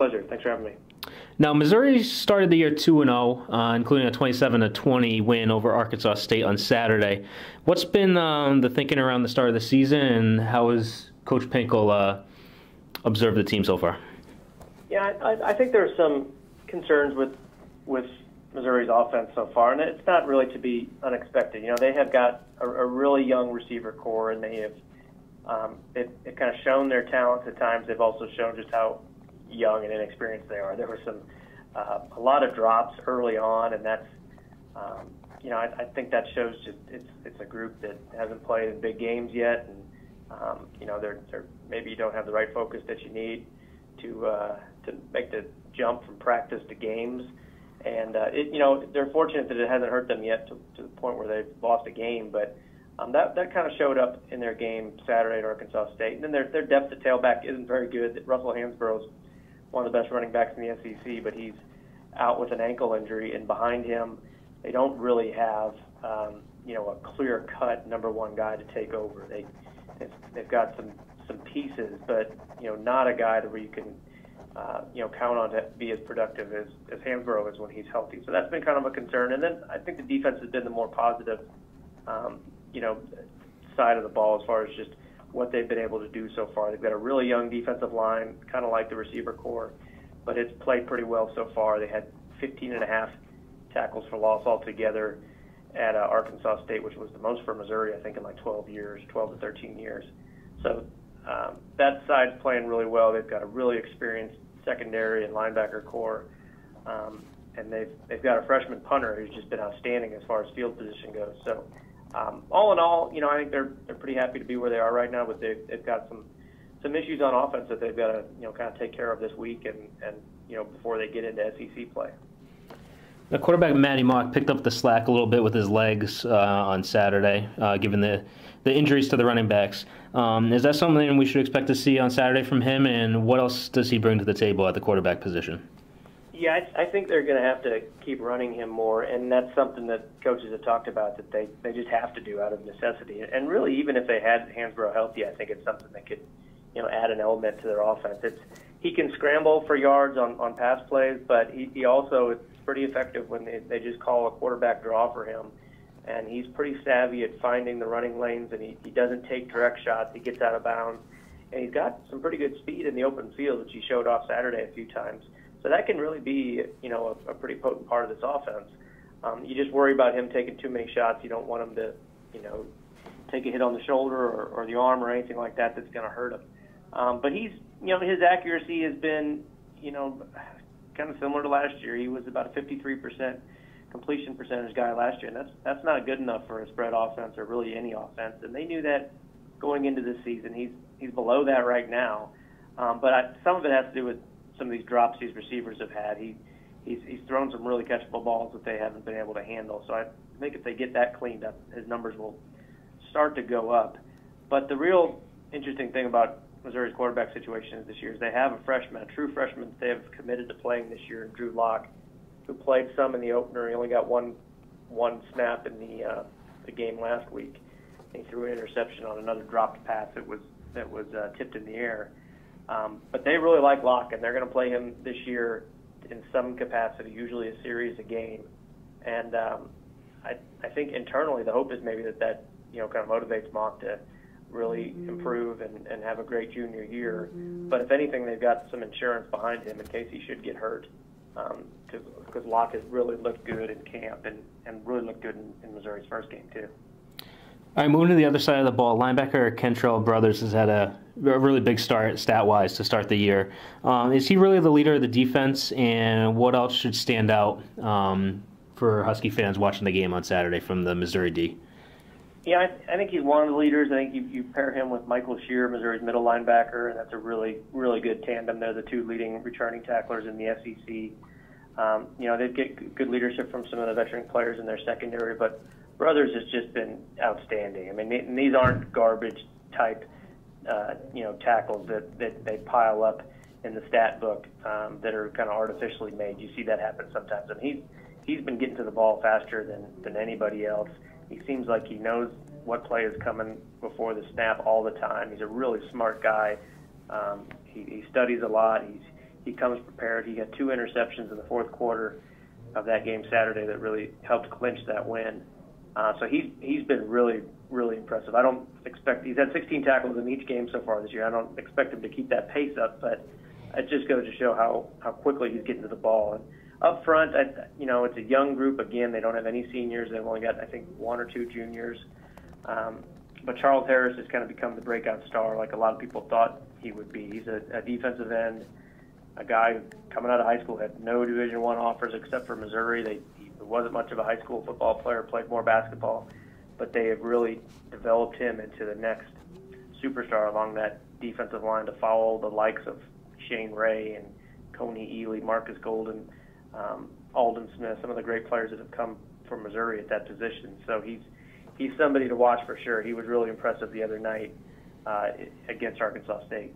Pleasure. Thanks for having me. Now, Missouri started the year 2-0, including a 27-20 win over Arkansas State on Saturday. What's been the thinking around the start of the season, and how has Coach Pinkel observed the team so far? Yeah, I think there are some concerns with Missouri's offense so far, and it's not really to be unexpected. You know, they have got a really young receiver core, and they've kind of shown their talents at times. They've also shown just how young and inexperienced they are. There were a lot of drops early on, and that's I think that shows just it's a group that hasn't played in big games yet, and they're maybe you don't have the right focus that you need to make the jump from practice to games. And they're fortunate that it hasn't hurt them yet to the point where they've lost a game, but that kind of showed up in their game Saturday at Arkansas State. And then their depth at tailback isn't very good. Russell Hansborough's one of the best running backs in the SEC, but he's out with an ankle injury, and behind him they don't really have a clear-cut number one guy to take over. They've got some pieces, but not a guy where you can count on to be as productive as Hansborough is when he's healthy. So that's been kind of a concern. And then I think the defense has been the more positive side of the ball as far as just what they've been able to do so far. They've got a really young defensive line, kind of like the receiver core, but it's played pretty well so far. They had 15.5 tackles for loss altogether at Arkansas State, which was the most for Missouri, I think, in like 12 to 13 years. So that side's playing really well. They've got a really experienced secondary and linebacker core, and they've got a freshman punter who's just been outstanding as far as field position goes. So all in all, I think they're pretty happy to be where they are right now, but they've got some issues on offense that they've got to kind of take care of this week and before they get into SEC play. The quarterback Maty Mauk picked up the slack a little bit with his legs on Saturday, given the injuries to the running backs. Is that something we should expect to see on Saturday from him, and what else does he bring to the table at the quarterback position? Yeah, I think they're going to have to keep running him more, and that's something that coaches have talked about, that they just have to do out of necessity. And really, even if they had Hansborough healthy, I think it's something that could add an element to their offense. He can scramble for yards on pass plays, but he also is pretty effective when they just call a quarterback draw for him. And he's pretty savvy at finding the running lanes, and he doesn't take direct shots. He gets out of bounds, and he's got some pretty good speed in the open field, which he showed off Saturday a few times. So that can really be, a pretty potent part of this offense. You just worry about him taking too many shots. You don't want him to, take a hit on the shoulder or the arm or anything like that that's going to hurt him. But he's, his accuracy has been, kind of similar to last year. He was about a 53% completion percentage guy last year, and that's not good enough for a spread offense or really any offense. And they knew that going into this season. He's below that right now, but some of it has to do with some of these drops these receivers have had. He's thrown some really catchable balls that they haven't been able to handle. So I think if they get that cleaned up, his numbers will start to go up. But the real interesting thing about Missouri's quarterback situation is this year is they have a freshman, a true freshman that they have committed to playing this year, Drew Lock, who played some in the opener. He only got one snap in the game last week. He threw an interception on another dropped pass that was tipped in the air. But they really like Locke, and they're going to play him this year in some capacity, usually a series a game. And I think internally the hope is maybe that kind of motivates Mauk to really improve and have a great junior year. But if anything, they've got some insurance behind him in case he should get hurt, because Locke has really looked good in camp and really looked good in Missouri's first game too. All right, moving to the other side of the ball, linebacker Kentrell Brothers has had a really big start stat-wise to start the year. Is he really the leader of the defense, and what else should stand out for Husky fans watching the game on Saturday from the Missouri D? Yeah, I think he's one of the leaders. I think you pair him with Michael Shear, Missouri's middle linebacker, and that's a really, really good tandem. They're the two leading returning tacklers in the SEC. They get good leadership from some of the veteran players in their secondary, but Brothers has just been outstanding. I mean, these aren't garbage type, tackles that they pile up in the stat book that are kind of artificially made. You see that happen sometimes. I mean, he's been getting to the ball faster than anybody else. He seems like he knows what play is coming before the snap all the time. He's a really smart guy. He studies a lot. he comes prepared. He had 2 interceptions in the fourth quarter of that game Saturday that really helped clinch that win. So he's been really, really impressive. I don't expect – he's had 16 tackles in each game so far this year. I don't expect him to keep that pace up, but it just goes to show how quickly he's getting to the ball. And up front, it's a young group. Again, they don't have any seniors. They've only got, I think, 1 or 2 juniors. But Charles Harris has kind of become the breakout star like a lot of people thought he would be. He's a defensive end, a guy coming out of high school, had no Division I offers except for Missouri. He wasn't much of a high school football player, played more basketball, but they have really developed him into the next superstar along that defensive line to follow the likes of Shane Ray and Coney Ely, Marcus Golden, Alden Smith, some of the great players that have come from Missouri at that position. So he's somebody to watch for sure. He was really impressive the other night against Arkansas State.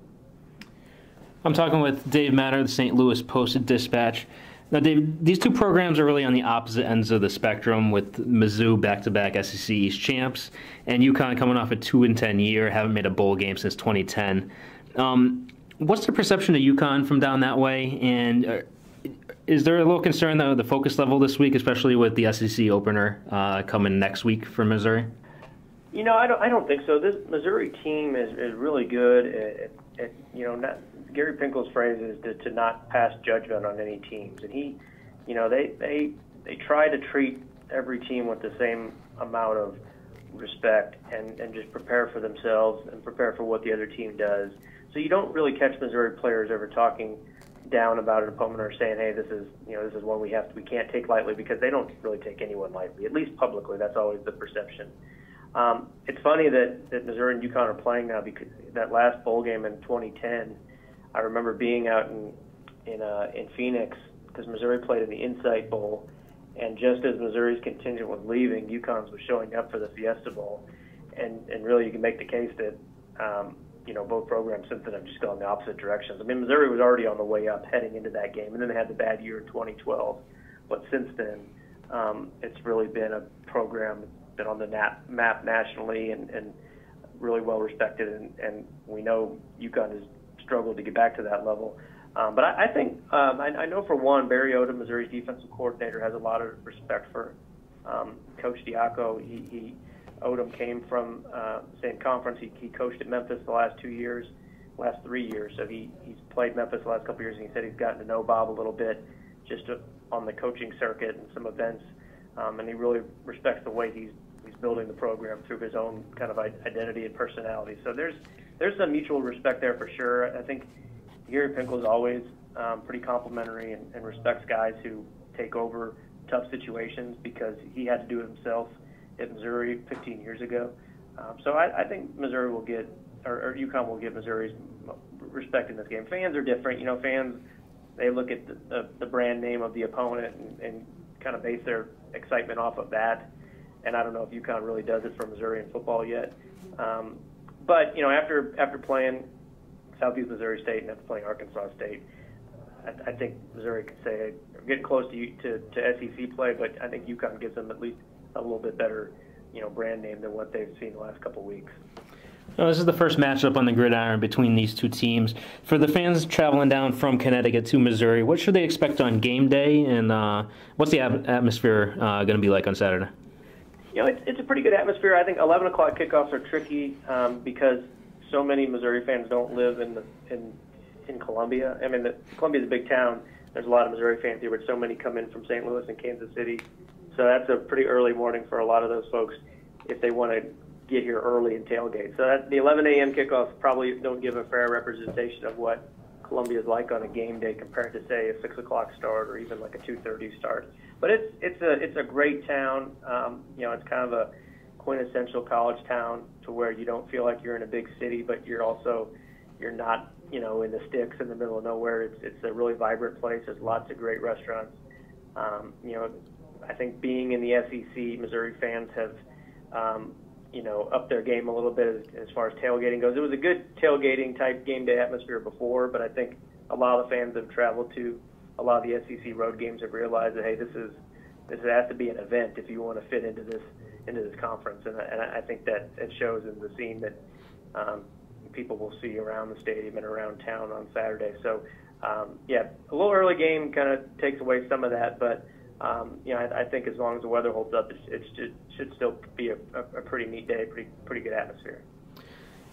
I'm talking with Dave Matter, the St. Louis Post-Dispatch. Now, Dave, these two programs are really on the opposite ends of the spectrum, with Mizzou back-to-back SEC East champs and UConn coming off a 2-10 year, haven't made a bowl game since 2010. What's the perception of UConn from down that way? And is there a little concern that the focus level this week, especially with the SEC opener coming next week for Missouri? I don't think so. This Missouri team is really good at Gary Pinkel's phrase is to not pass judgment on any teams, and they try to treat every team with the same amount of respect and just prepare for themselves and prepare for what the other team does. So you don't really catch Missouri players ever talking down about an opponent or saying, "Hey, this is one we can't take lightly," because they don't really take anyone lightly. At least publicly, that's always the perception. It's funny that Missouri and UConn are playing now, because that last bowl game in 2010. I remember being out in Phoenix because Missouri played in the Insight Bowl, and just as Missouri's contingent was leaving, UConn's was showing up for the Fiesta Bowl, and really you can make the case that both programs since then have just gone the opposite directions. I mean, Missouri was already on the way up heading into that game, and then they had the bad year in 2012, but since then it's really been a program that's been on the map nationally and really well respected, and we know UConn has struggled to get back to that level. But I think, I know for one, Barry Odom, Missouri's defensive coordinator, has a lot of respect for Coach Diaco. Odom came from the same conference. He coached at Memphis the last 3 years. So he's played Memphis the last couple of years, and he said he's gotten to know Bob a little bit just on the coaching circuit and some events. And he really respects the way he's building the program through his own kind of identity and personality. So there's some mutual respect there for sure. I think Gary Pinkel is always pretty complimentary and respects guys who take over tough situations, because he had to do it himself at Missouri 15 years ago. So I think Missouri will get, or UConn will get Missouri's respect in this game. Fans are different. Fans, they look at the brand name of the opponent and kind of base their excitement off of that. And I don't know if UConn really does it for Missouri in football yet. But after playing Southeast Missouri State and after playing Arkansas State, I think Missouri could say get close to SEC play, but I think UConn gives them at least a little bit better brand name than what they've seen the last couple of weeks. Well, this is the first matchup on the gridiron between these two teams. For the fans traveling down from Connecticut to Missouri, what should they expect on game day, and what's the atmosphere going to be like on Saturday? It's a pretty good atmosphere. I think 11 o'clock kickoffs are tricky because so many Missouri fans don't live in Columbia. I mean, Columbia's a big town. There's a lot of Missouri fans here, but so many come in from St. Louis and Kansas City. So that's a pretty early morning for a lot of those folks if they want to get here early and tailgate. So the 11 a.m. kickoffs probably don't give a fair representation of what Columbia is like on a game day compared to, say, a 6 o'clock start or even like a 2:30 start. But it's a great town. It's kind of a quintessential college town to where you don't feel like you're in a big city, but you're not in the sticks in the middle of nowhere. It's a really vibrant place. There's lots of great restaurants. I think being in the SEC, Missouri fans have upped their game a little bit as far as tailgating goes. It was a good tailgating type game day atmosphere before, but I think a lot of the fans have traveled to a lot of the SEC road games have realized that, hey, this has to be an event if you want to fit into this conference, and I think that it shows in the scene that people will see around the stadium and around town on Saturday. So, yeah, a little early game kind of takes away some of that, but I think as long as the weather holds up, it should still be a pretty neat day, pretty good atmosphere.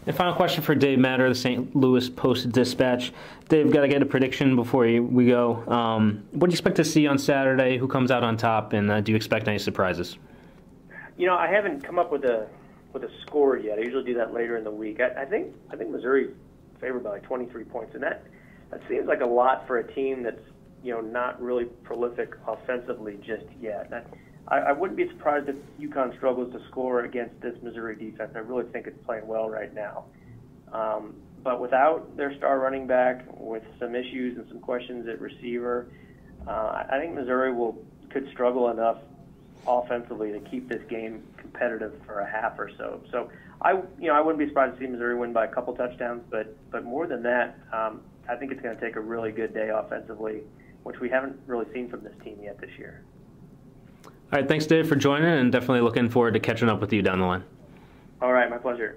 And final question for Dave Matter, the St. Louis Post-Dispatch. Dave, got to get a prediction before we go. What do you expect to see on Saturday? Who comes out on top, and do you expect any surprises? I haven't come up with a score yet. I usually do that later in the week. I think Missouri favored by like 23 points, and that seems like a lot for a team that's not really prolific offensively just yet. I wouldn't be surprised if UConn struggles to score against this Missouri defense. I really think it's playing well right now. But without their star running back, with some issues and some questions at receiver, I think Missouri could struggle enough offensively to keep this game competitive for a half or so. So I wouldn't be surprised to see Missouri win by a couple touchdowns, but more than that, I think it's going to take a really good day offensively, which we haven't really seen from this team yet this year. All right, thanks, Dave, for joining, and definitely looking forward to catching up with you down the line. All right, my pleasure.